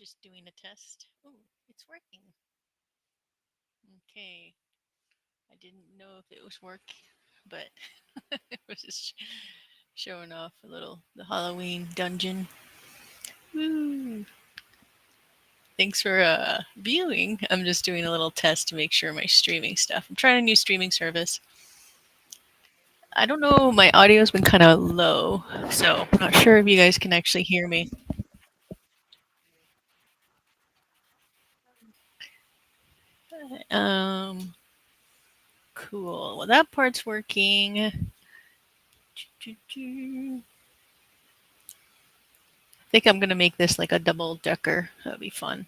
just doing a test. Oh, it's working. Okay. I didn't know if it was working, but it was just showing off a little the Halloween dungeon. Woo! Thanks for viewing. I'm just doing a little test to make sure my streaming stuff. I'm trying a new streaming service. I don't know. My audio's been kind of low, so I'm not sure if you guys can actually hear me. Um, cool. Well, that part's working. I think I'm gonna make this like a double decker. That'll be fun.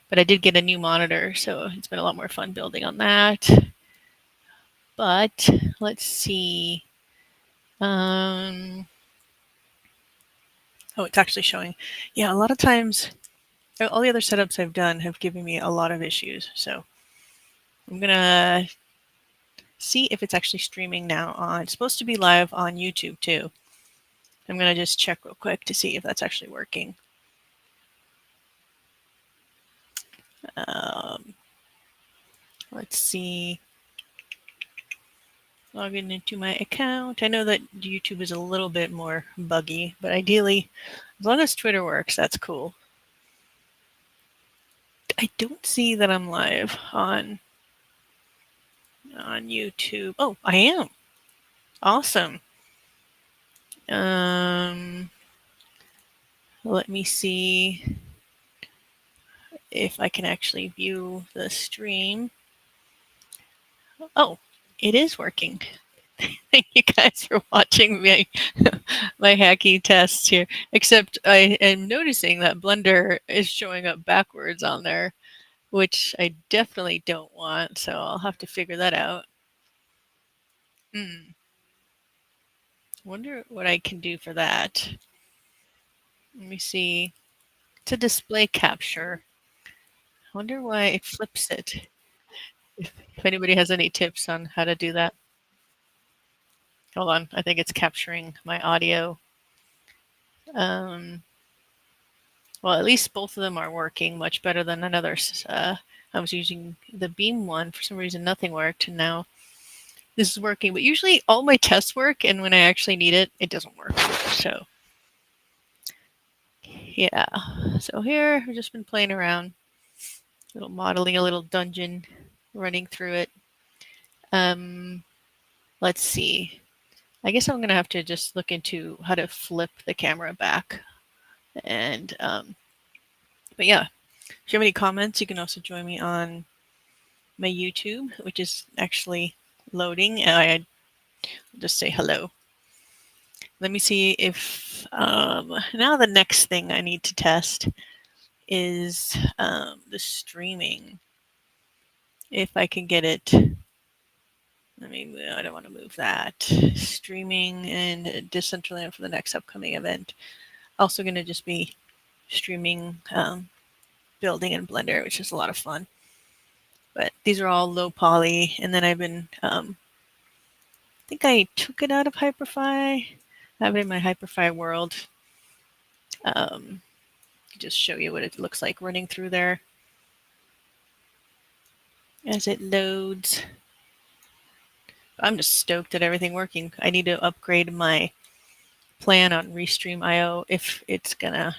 But I did get a new monitor, so it's been a lot more fun building on that. But let's see. Um, oh, it's actually showing. Yeah, a lot of times, all the other setups I've done have given me a lot of issues. So I'm gonna see if it's actually streaming now on. It's supposed to be live on YouTube too. I'm gonna just check real quick to see if that's actually working. Um, let's see. Logging into my account. I know that YouTube is a little bit more buggy, but ideally, as long as Twitter works, that's cool. I don't see that I'm live on YouTube. Oh, I am. Awesome. Um, let me see if I can actually view the stream. Oh, it is working. Thank you guys for watching my my hacky tests here. Except I am noticing that Blender is showing up backwards on there, which I definitely don't want. So I'll have to figure that out. Hmm. Wonder what I can do for that. Let me see. It's a display capture. I wonder why it flips it. If anybody has any tips on how to do that. Hold on. I think it's capturing my audio. Um, well, at least both of them are working much better than another. I was using the Beam one. For some reason, nothing worked. And now this is working. But usually all my tests work. And when I actually need it, it doesn't work. So, yeah. So here, I've just been playing around, little modeling a little dungeon, running through it. Um, let's see. I guess I'm going to have to just look into how to flip the camera back. And, but yeah, if you have any comments, you can also join me on my YouTube, which is actually loading. I'll just say hello. Let me see if, now the next thing I need to test is the streaming. If I can get it. I don't want to move that. Streaming and Decentraland for the next upcoming event. Also going to just be streaming building in Blender, which is a lot of fun. But these are all low poly, and then I've been, I think I took it out of Hyperfy. I have it in my Hyperfy world. Just show you what it looks like running through there as it loads. I'm just stoked at everything working. I need to upgrade my plan on Restream IO if it's gonna.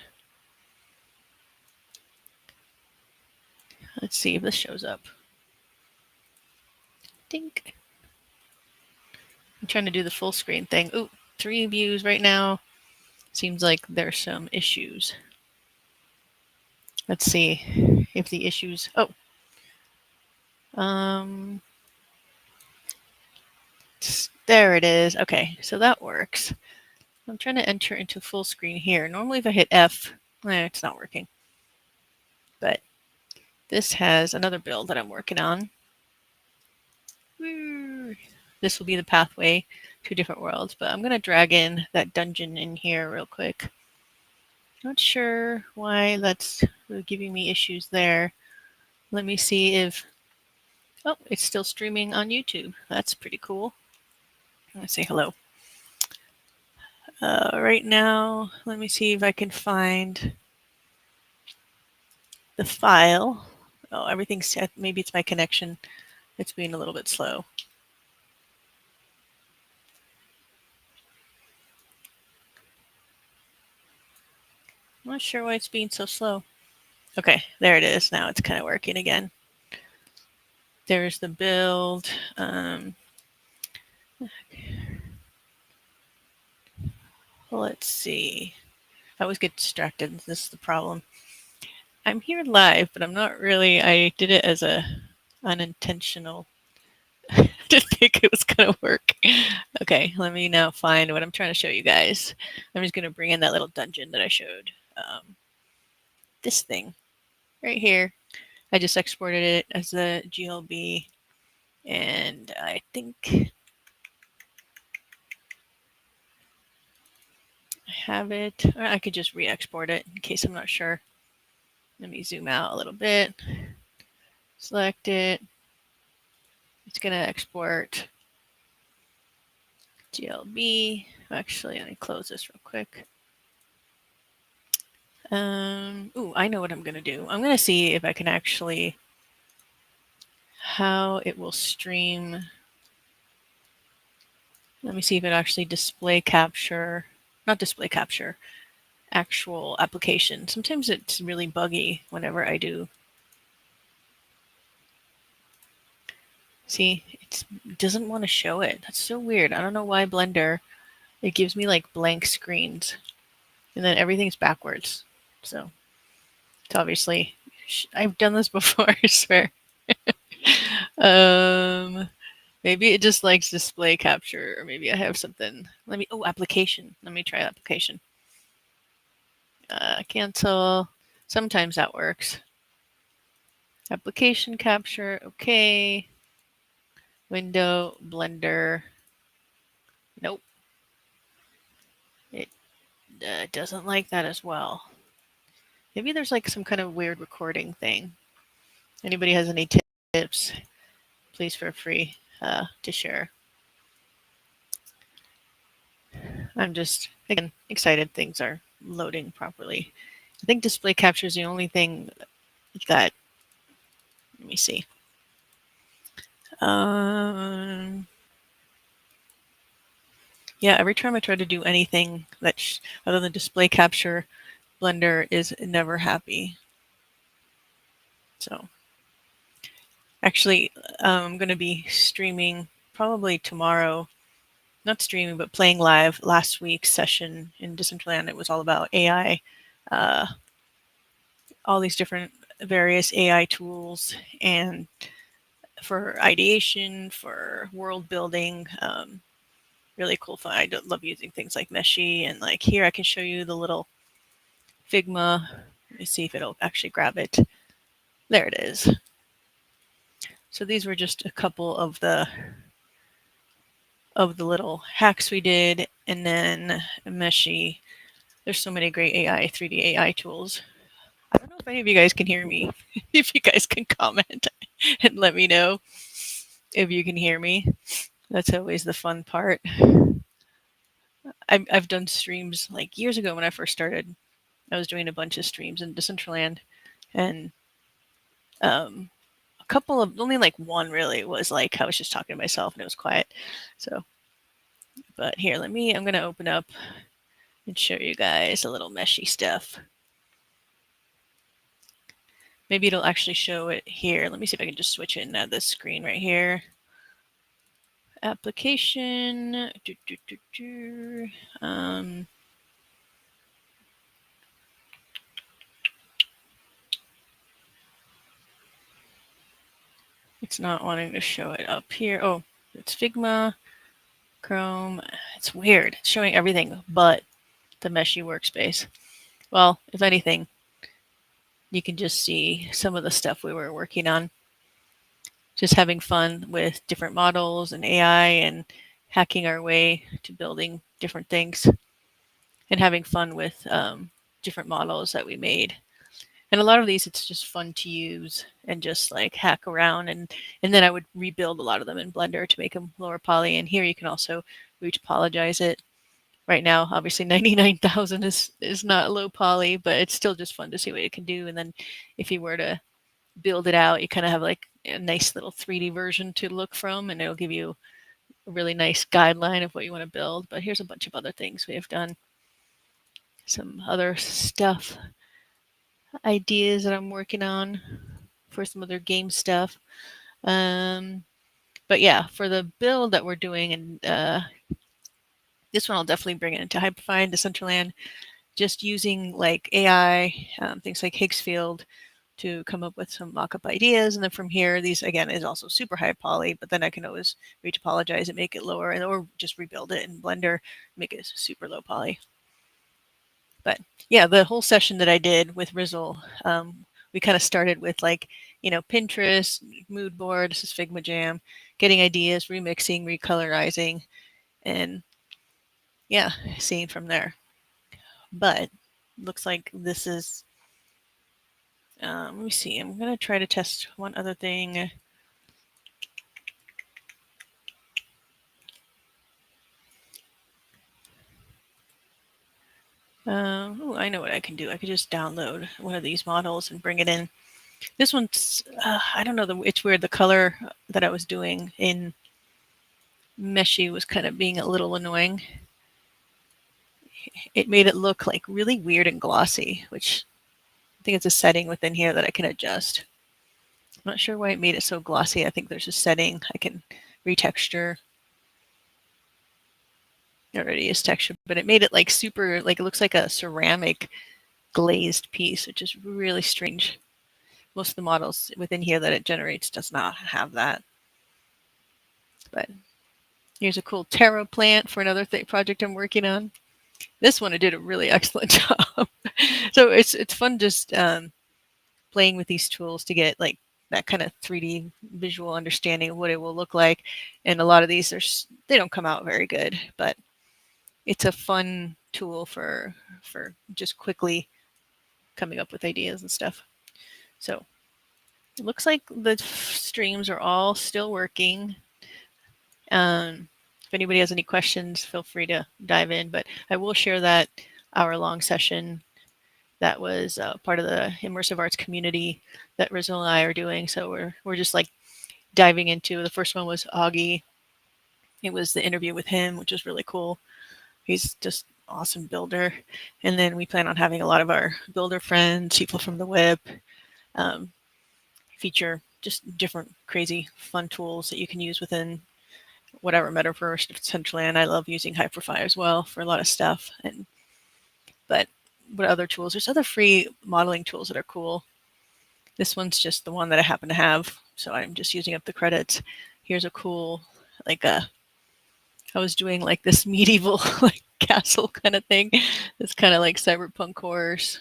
Let's see if this shows up. Dink. I'm trying to do the full screen thing. Ooh, 3 views right now. Seems like there's some issues. Let's see if the issues. Oh, there it is. Okay, so that works. I'm trying to enter into full screen here. Normally, if I hit F, it's not working. But this has another build that I'm working on. This will be the pathway to different worlds, but I'm going to drag in that dungeon in here real quick. Not sure why that's giving me issues there. Let me see if, oh, it's still streaming on YouTube. That's pretty cool. Let's say hello. Right now, let me see if I can find the file. Oh, everything's set. Maybe it's my connection. It's being a little bit slow. I'm not sure why it's being so slow. Okay, there it is. Now it's kind of working again. There's the build. Let's see. I always get distracted. This is the problem. I'm here live, but I'm not really. I did it as a unintentional. Didn't think it was gonna work. Okay, let me now find what I'm trying to show you guys. I'm just gonna bring in that little dungeon that I showed. This thing right here. I just exported it as a GLB, and I think I have it. Or I could just re-export it in case I'm not sure. Let me zoom out a little bit. Select it. It's gonna export GLB. Actually, let me close this real quick. Ooh, I know what I'm gonna do. I'm gonna see if I can actually how it will stream. Let me see if it actually display capture, not display capture, actual application. Sometimes it's really buggy whenever I do. See, it doesn't want to show it. That's so weird. I don't know why Blender, it gives me like blank screens and then everything's backwards. So it's obviously, I've done this before, I swear. Maybe it just likes display capture, or maybe I have something. Application. Let me try application. Cancel. Sometimes that works. Application capture, okay. Window, Blender. Nope. It doesn't like that as well. Maybe there's like some kind of weird recording thing. Anybody has any tips, please feel free to share. I'm just, again, excited things are loading properly. I think display capture is the only thing that, let me see. Yeah, every time I try to do anything that other than display capture, Blender is never happy. So actually, I'm going to be streaming probably tomorrow. Not streaming, but playing live. Last week's session in Decentraland, it was all about AI, all these different various AI tools, and for ideation, for world building. Really cool fun. I love using things like Meshy, and like here I can show you the little Figma. Let me see if it'll actually grab it. There it is. So these were just a couple of the little hacks we did, and then Meshy. There's so many great 3D AI tools. I don't know if any of you guys can hear me. If you guys can comment and let me know if you can hear me. That's always the fun part. I've done streams like years ago when I first started. I was doing a bunch of streams in Decentraland, and a couple of, only like one really was like I was just talking to myself and it was quiet. So, but here, I'm going to open up and show you guys a little Meshy stuff. Maybe it'll actually show it here. Let me see if I can just switch in this screen right here. Application. It's not wanting to show it up here. Oh, it's Figma, Chrome. It's weird. It's showing everything but the Meshy workspace. Well, if anything, you can just see some of the stuff we were working on. Just having fun with different models and AI and hacking our way to building different things and having fun with different models that we made. And a lot of these, it's just fun to use and just like hack around. And then I would rebuild a lot of them in Blender to make them lower poly. And here you can also retopologize it right now. Obviously, 99,000 is not low poly, but it's still just fun to see what it can do. And then if you were to build it out, you kind of have like a nice little 3D version to look from, and it'll give you a really nice guideline of what you want to build. But here's a bunch of other things we have done. Some other stuff, ideas that I'm working on for some other game stuff. But yeah, for the build that we're doing, and this one I'll definitely bring it into Hyperfy and Decentraland, just using like AI, things like Higgs field to come up with some mock-up ideas. And then from here, these again is also super high poly, but then I can always retopologize it, make it lower, and or just rebuild it in Blender, make it super low poly. But yeah, the whole session that I did with Rizzle, we kind of started with like, Pinterest, mood board, this is Figma Jam, getting ideas, remixing, recolorizing, and yeah, seeing from there. But looks like this is, let me see, I'm going to try to test one other thing. Oh, I know what I can do. I could just download one of these models and bring it in. This one's, I don't know, it's weird. The color that I was doing in Meshy was kind of being a little annoying. It made it look like really weird and glossy, which I think it's a setting within here that I can adjust. I'm not sure why it made it so glossy. I think there's a setting I can retexture. It already is texture, but it made it like super, like it looks like a ceramic glazed piece, which is really strange. Most of the models within here that it generates does not have that. But here's a cool taro plant for another project I'm working on. This one I did a really excellent job. So it's fun just playing with these tools to get like that kind of 3D visual understanding of what it will look like. And a lot of these they don't come out very good, but it's a fun tool for just quickly coming up with ideas and stuff. So it looks like the streams are all still working. If anybody has any questions, feel free to dive in. But I will share that hour-long session that was part of the immersive arts community that Rizal and I are doing. So we're just like diving into. The first one was Augie. It was the interview with him, which was really cool. He's just awesome builder. And then we plan on having a lot of our builder friends, people from the web, feature just different crazy fun tools that you can use within whatever metaverse, Decentraland. I love using Hyperfy as well for a lot of stuff. But what other tools? There's other free modeling tools that are cool. This one's just the one that I happen to have, so I'm just using up the credits. Here's a cool, like I was doing like this medieval like castle kind of thing. It's kind of like cyberpunk horrors.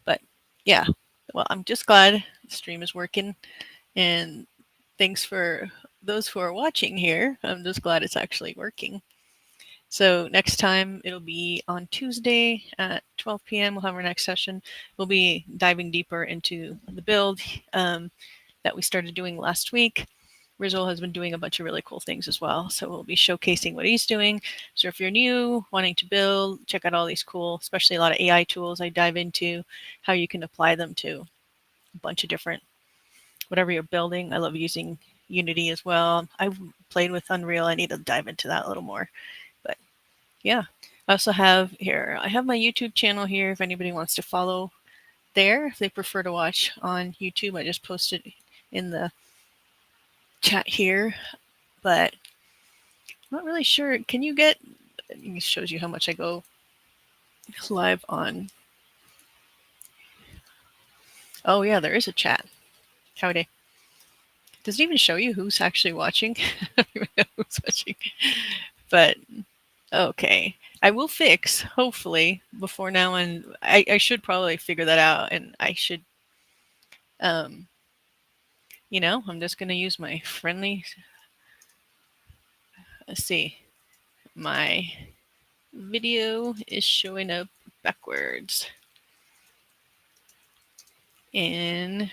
But yeah, well, I'm just glad the stream is working, and thanks for those who are watching here. I'm just glad it's actually working. So next time it'll be on Tuesday at 12 p.m. We'll have our next session. We'll be diving deeper into the build that we started doing last week. Rizal has been doing a bunch of really cool things as well. So we'll be showcasing what he's doing. So if you're new, wanting to build, check out all these cool, especially a lot of AI tools I dive into, how you can apply them to a bunch of different, whatever you're building. I love using Unity as well. I've played with Unreal. I need to dive into that a little more. But yeah, I also have here, I have my YouTube channel here if anybody wants to follow there. If they prefer to watch on YouTube, I just posted in the chat here, but I'm not really sure. Can you get, it shows you how much I go live on. Oh yeah, there is a chat. Howdy. Does it even show you who's actually watching? I don't even know who's watching. But okay. I will fix, hopefully, before now, and I should probably figure that out, and I should, I'm just going to use my friendly, let's see, my video is showing up backwards in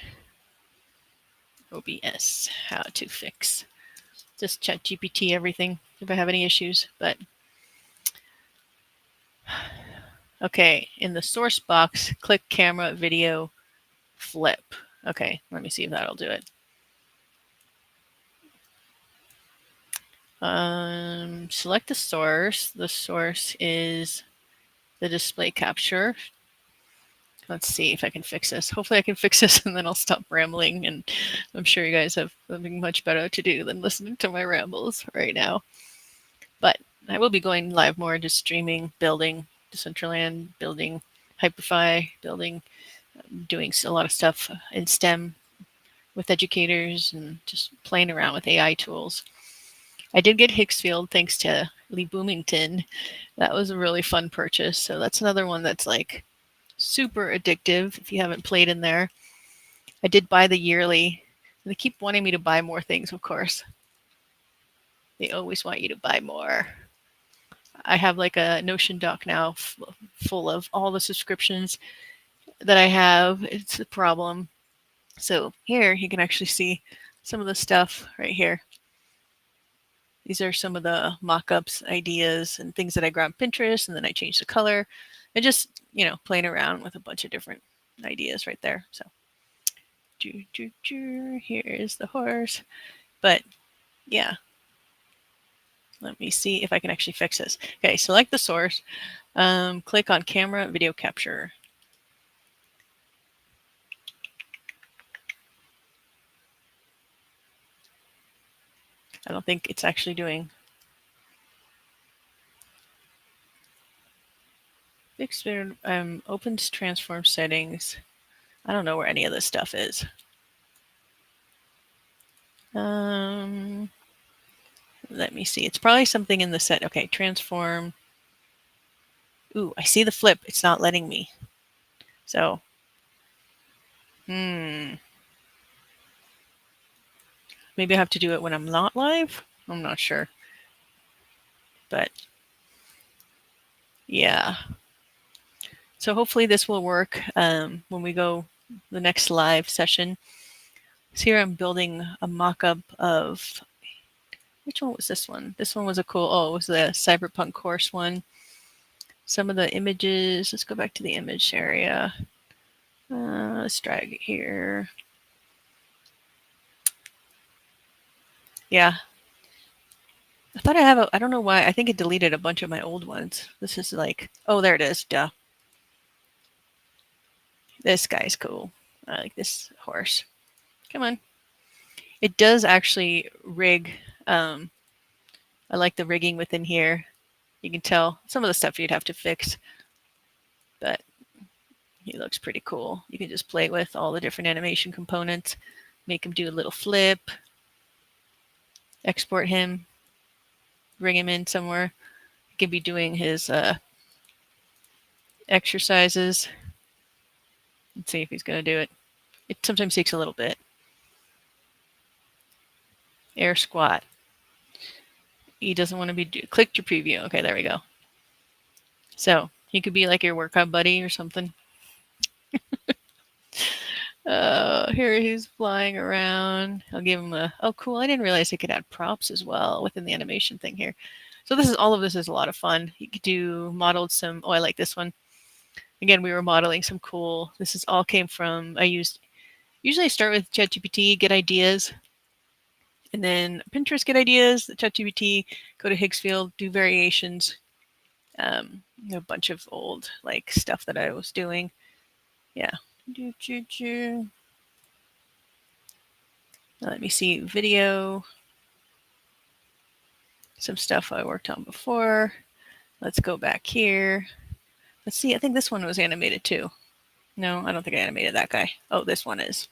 OBS. How to fix. Just chat GPT everything if I have any issues. But Okay, in the source box, click camera, video, flip. Okay, let me see if that'll do it. Select the source. The source is the display capture. Let's see if I can fix this. Hopefully I can fix this and then I'll stop rambling, and I'm sure you guys have something much better to do than listening to my rambles right now. But I will be going live more, just streaming, building Decentraland, building Hyperfy, building, doing a lot of stuff in STEM with educators and just playing around with AI tools. I did get Hicksfield thanks to Lee Boomington. That was a really fun purchase. So that's another one that's like super addictive if you haven't played in there. I did buy the yearly. They keep wanting me to buy more things, of course. They always want you to buy more. I have like a Notion doc now full of all the subscriptions that I have. It's a problem. So here you can actually see some of the stuff right here. These are some of the mock-ups, ideas, and things that I grabbed Pinterest, and then I changed the color, and just, you know, playing around with a bunch of different ideas right there. So, here's the horse. But yeah, let me see if I can actually fix this. Okay, select the source, click on camera, video capture. I don't think it's actually doing. Opens transform settings. I don't know where any of this stuff is. Let me see. It's probably something in the set. Okay, transform. Ooh, I see the flip. It's not letting me. So, maybe I have to do it when I'm not live. I'm not sure. But yeah. So hopefully this will work when we go the next live session. So here I'm building a mock-up of, which one was this one? This one was a cool, oh, it was the Cyberpunk course one. Some of the images, let's go back to the image area. Let's drag it here. Yeah. I thought I have I don't know why, I think it deleted a bunch of my old ones. This is like, oh, there it is, duh. This guy's cool. I like this horse. Come on. It does actually rig. I like the rigging within here. You can tell some of the stuff you'd have to fix, but he looks pretty cool. You can just play with all the different animation components, make him do a little flip, export him, bring him in somewhere. He can be doing his exercises. Let's see if he's going to do it. It sometimes takes a little bit. Air squat. He doesn't want to be click to preview. Okay, there we go. So he could be like your workout buddy or something. Here he's flying around. I'll give him a, oh cool, I didn't realize he could add props as well within the animation thing here. So this is, all of this is a lot of fun. You could do modeled some, oh, I like this one. Again, we were modeling some cool, this is all came from, usually I start with ChatGPT, get ideas, and then Pinterest, get ideas, ChatGPT, go to Hicksfield, do variations, a bunch of old like stuff that I was doing. Yeah. Let me see, video, some stuff I worked on before. Let's go back here. Let's see, I think this one was animated too. No, I don't think I animated that guy. Oh, this one is.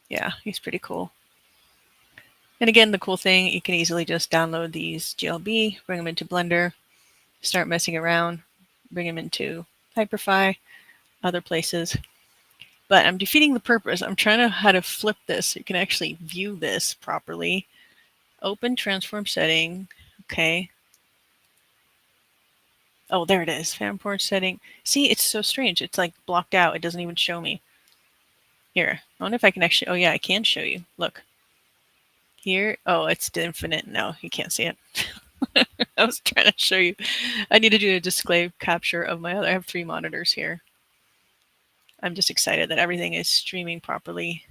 Yeah, he's pretty cool. And again, the cool thing, you can easily just download these GLB, bring them into Blender, start messing around, bring them into Hyperfy, other places. But I'm defeating the purpose. I'm trying to how to flip this so you can actually view this properly. Open transform setting. Okay. Oh, there it is. Fanport setting. See, it's so strange. It's like blocked out. It doesn't even show me. Here. I wonder if I can actually, oh yeah, I can show you. Look. Here. Oh, it's infinite. No, you can't see it. I was trying to show you. I need to do a display capture of my other. I have 3 monitors here. I'm just excited that everything is streaming properly.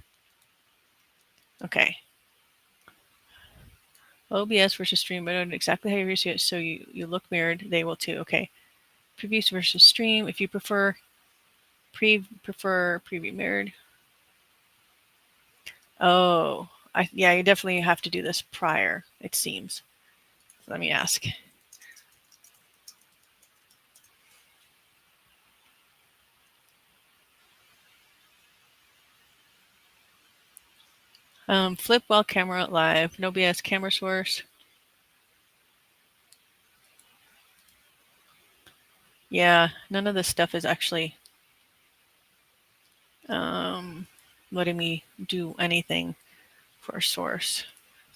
Okay. OBS versus stream, but I don't exactly how you see it. So you look mirrored, they will too. Okay. Previews versus stream. If you prefer preview mirrored. Oh, yeah, you definitely have to do this prior, it seems. Let me ask. Flip while camera live. No BS camera source. Yeah, none of this stuff is actually letting me do anything for a source.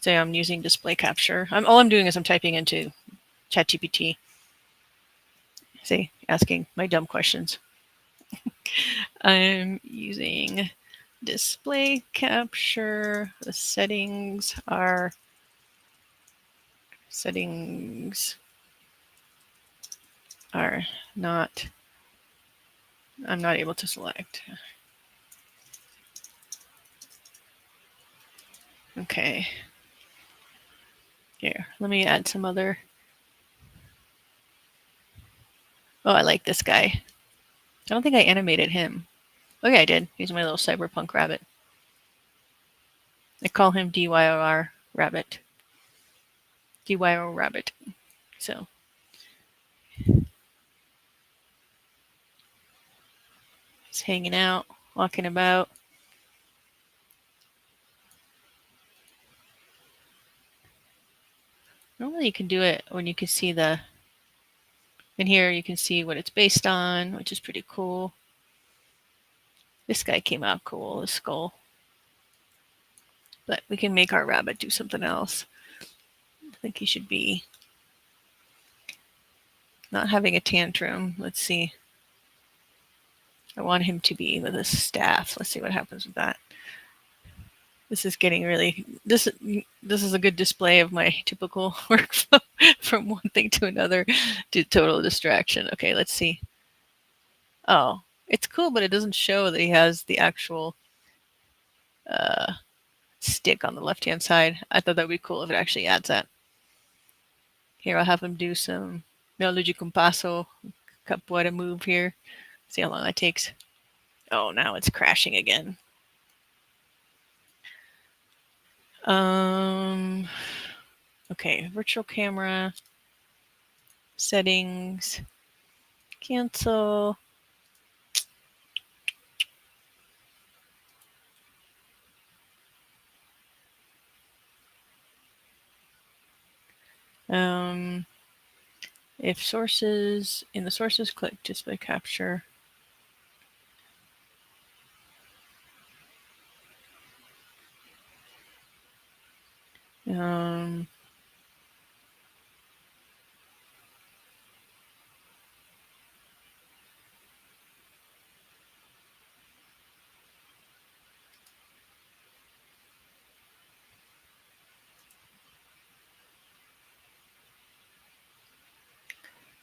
Say I'm using display capture. All I'm doing is I'm typing into ChatGPT. See, asking my dumb questions. I'm using display capture. The settings are not. I'm not able to select. Okay. Here, let me add some other. Oh, I like this guy. I don't think I animated him. Okay, I did. He's my little cyberpunk rabbit. I call him DYOR Rabbit. DYOR Rabbit. So. He's hanging out, walking about. Normally you can do it when you can see the. In here you can see what it's based on, which is pretty cool. This guy came out cool, the skull. But we can make our rabbit do something else. I think he should be not having a tantrum. Let's see. I want him to be with a staff. Let's see what happens with that. This is getting really. This is a good display of my typical workflow from one thing to another to total distraction. Okay, let's see. Oh, it's cool, but it doesn't show that he has the actual stick on the left-hand side. I thought that would be cool if it actually adds that. Here, I'll have him do some Me Luigi Compasso capoeira move here. See how long that takes. Oh, now it's crashing again. Okay, virtual camera, settings, cancel. If sources, in the sources, click display capture.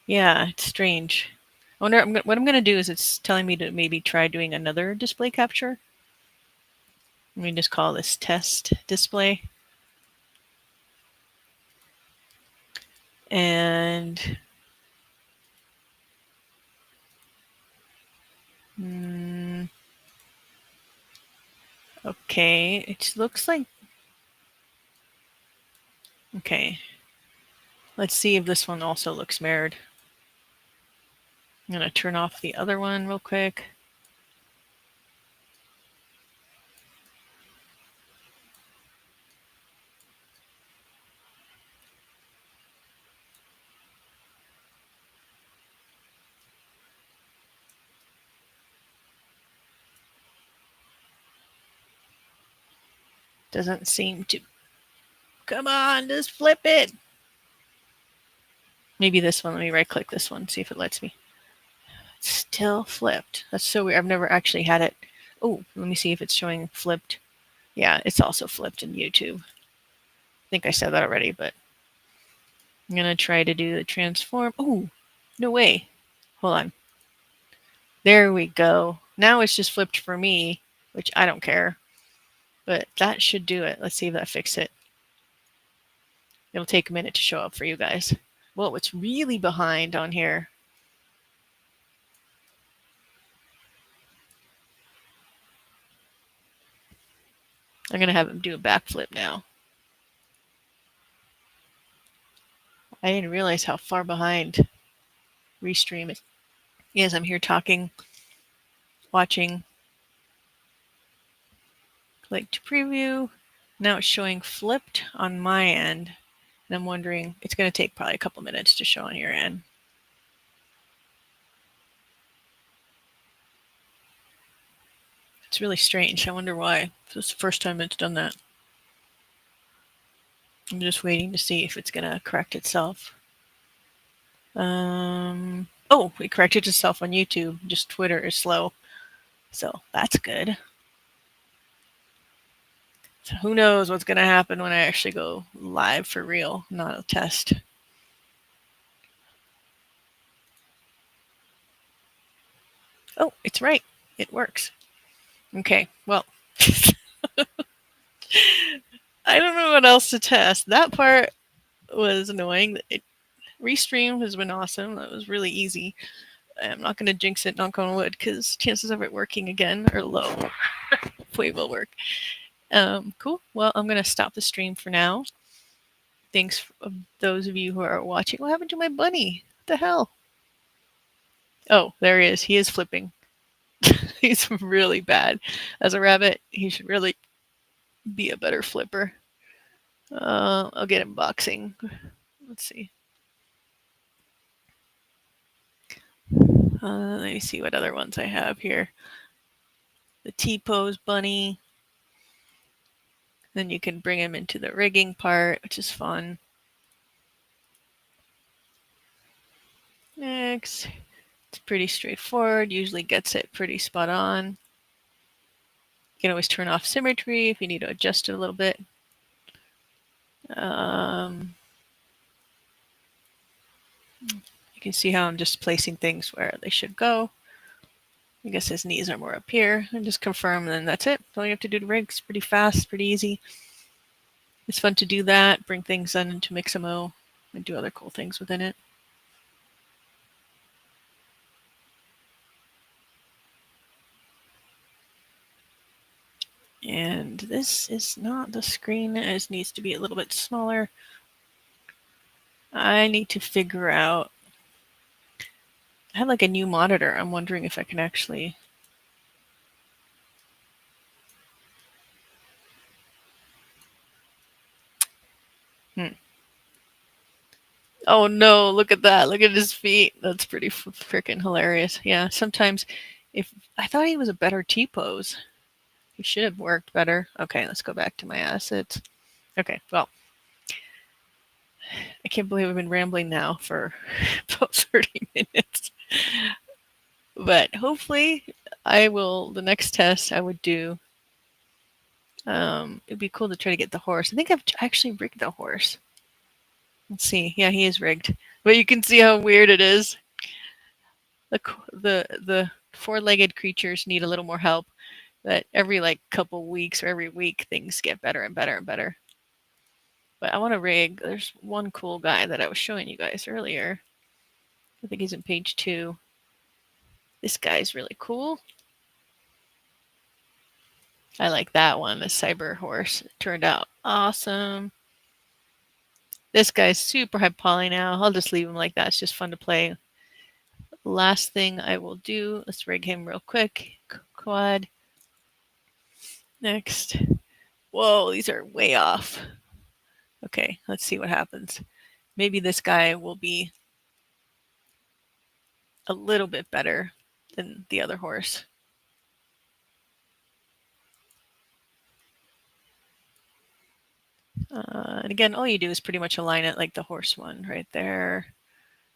Yeah, it's strange. I wonder what I'm going to do is it's telling me to maybe try doing another display capture. Let me just call this test display. And okay, it looks like. Okay. Let's see if this one also looks mirrored. I'm going to turn off the other one real quick. Doesn't seem to. Come on, just flip it. Maybe this one. Let me right click this one, see if it lets me. It's still flipped. That's so weird. I've never actually had it. Oh, let me see if it's showing flipped. Yeah, it's also flipped in YouTube. I think I said that already, but I'm going to try to do the transform. Oh, no way. Hold on. There we go. Now it's just flipped for me, which I don't care. But that should do it. Let's see if that fixes it. It'll take a minute to show up for you guys. Well, what's really behind on here? I'm going to have him do a backflip now. I didn't realize how far behind Restream is. Yes, I'm here talking, watching, click to preview. Now it's showing flipped on my end. And I'm wondering, it's going to take probably a couple minutes to show on your end. It's really strange. I wonder why. This is the first time it's done that. I'm just waiting to see if it's going to correct itself. Oh, it corrected itself on YouTube. Just Twitter is slow. So that's good. So who knows what's going to happen when I actually go live for real, not a test. Oh, it's right. It works. Okay, well, I don't know what else to test. That part was annoying. Restream has been awesome. That was really easy. I'm not going to jinx it, knock on wood, because chances of it working again are low. Hopefully it will work. Cool. Well, I'm going to stop the stream for now. Thanks for those of you who are watching. What happened to my bunny? What the hell? Oh, there he is. He is flipping. He's really bad. As a rabbit, he should really be a better flipper. I'll get him boxing. Let's see. Let me see what other ones I have here. The T-pose bunny. Then you can bring him into the rigging part, which is fun. Next. It's pretty straightforward. Usually gets it pretty spot on. You can always turn off symmetry if you need to adjust it a little bit. You can see how I'm just placing things where they should go. I guess his knees are more up here. And just confirm, and then that's it. All you have to do to rig. It's pretty fast, pretty easy. It's fun to do that, bring things in into Mixamo, and do other cool things within it. And this is not the screen. It needs to be a little bit smaller. I need to figure out. I have like a new monitor. I'm wondering if I can actually. Oh no, look at that. Look at his feet. That's pretty freaking hilarious. Yeah, sometimes if I thought he was a better T-pose. He should have worked better. Okay, let's go back to my assets. Okay, well, I can't believe I've been rambling now for about 30 minutes. But hopefully I will, the next test I would do, it'd be cool to try to get the horse. I think I've actually rigged the horse. Let's see. Yeah, he is rigged. But you can see how weird it is. The four-legged creatures need a little more help. But every like couple weeks or every week, things get better and better and better. But I want to rig. There's one cool guy that I was showing you guys earlier. I think he's in page 2. This guy's really cool. I like that one, the cyber horse. It turned out awesome. This guy's super high poly now. I'll just leave him like that. It's just fun to play. Last thing I will do, let's rig him real quick. Quad. Next. Whoa, these are way off. Okay, let's see what happens. Maybe this guy will be a little bit better than the other horse. And again, all you do is pretty much align it like the horse one right there.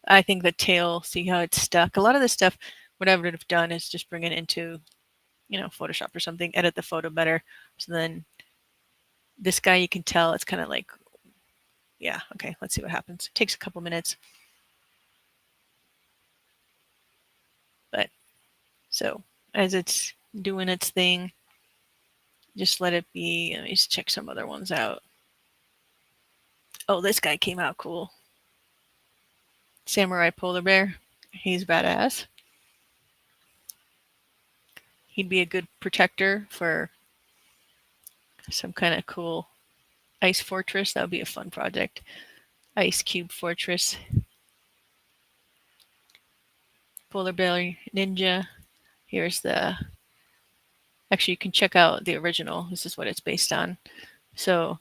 I think the tail, see how it's stuck? A lot of this stuff, what I would have done is just bring it into, Photoshop or something, edit the photo better. So then this guy, you can tell it's kind of like yeah, okay, let's see what happens. It takes a couple minutes. But so as it's doing its thing, just let it be. Let me just check some other ones out. Oh, this guy came out cool. Samurai polar bear. He's badass. He'd be a good protector for some kind of cool ice fortress. That would be a fun project. Ice cube fortress. Polar bear ninja. Here's the. Actually, you can check out the original. This is what it's based on. So,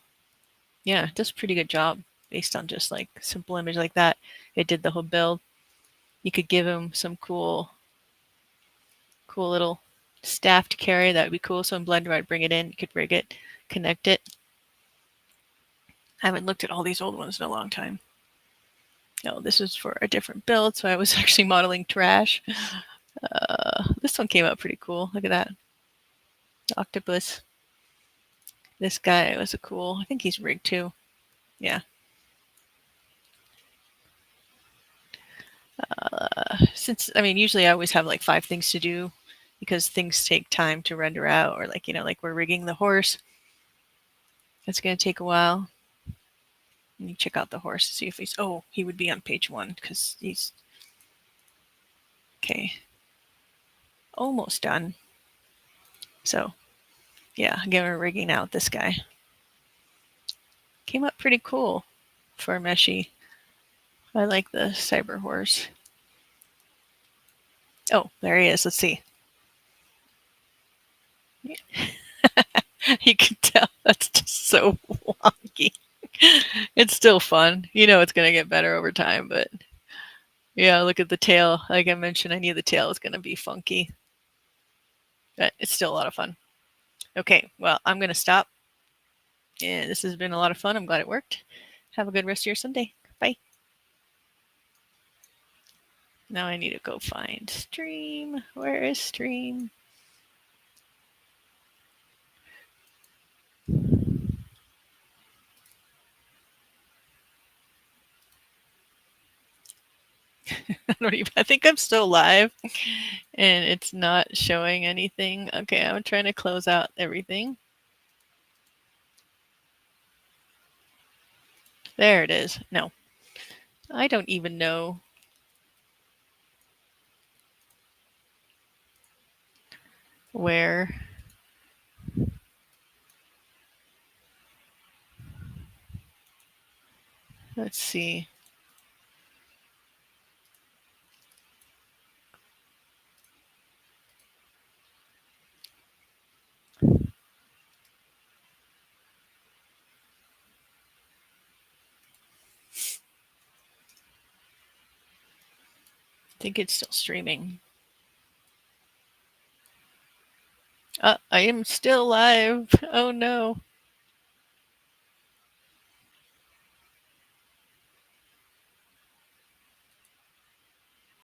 yeah, it does a pretty good job based on just like simple image like that. It did the whole build. You could give him some cool little staff to carry. That would be cool. So in Blender, I'd bring it in. You could rig it, connect it. I haven't looked at all these old ones in a long time. No, this is for a different build. So I was actually modeling trash. This one came out pretty cool. Look at that. The octopus. This guy was a cool. I think he's rigged too. Yeah. Since I mean, usually I always have like 5 things to do because things take time to render out, or like like we're rigging the horse. It's gonna take a while. And you check out the horse to see if he's. Oh, he would be on page 1 because he's okay. Almost done. So, yeah, again, we're rigging out this guy. Came up pretty cool for Meshy. I like the cyber horse. Oh, there he is. Let's see. You can tell that's just so wonky. It's still fun. It's going to get better over time, but yeah, look at the tail. Like I mentioned, I knew the tail was going to be funky, but it's still a lot of fun. Okay, well, I'm going to stop. And this has been a lot of fun. I'm glad it worked. Have a good rest of your Sunday. Bye. Now I need to go find Stream. Where is Stream? I think I'm still live and it's not showing anything. Okay, I'm trying to close out everything. There it is. No, I don't even know where. Let's see. I think it's still streaming. I am still live. Oh no.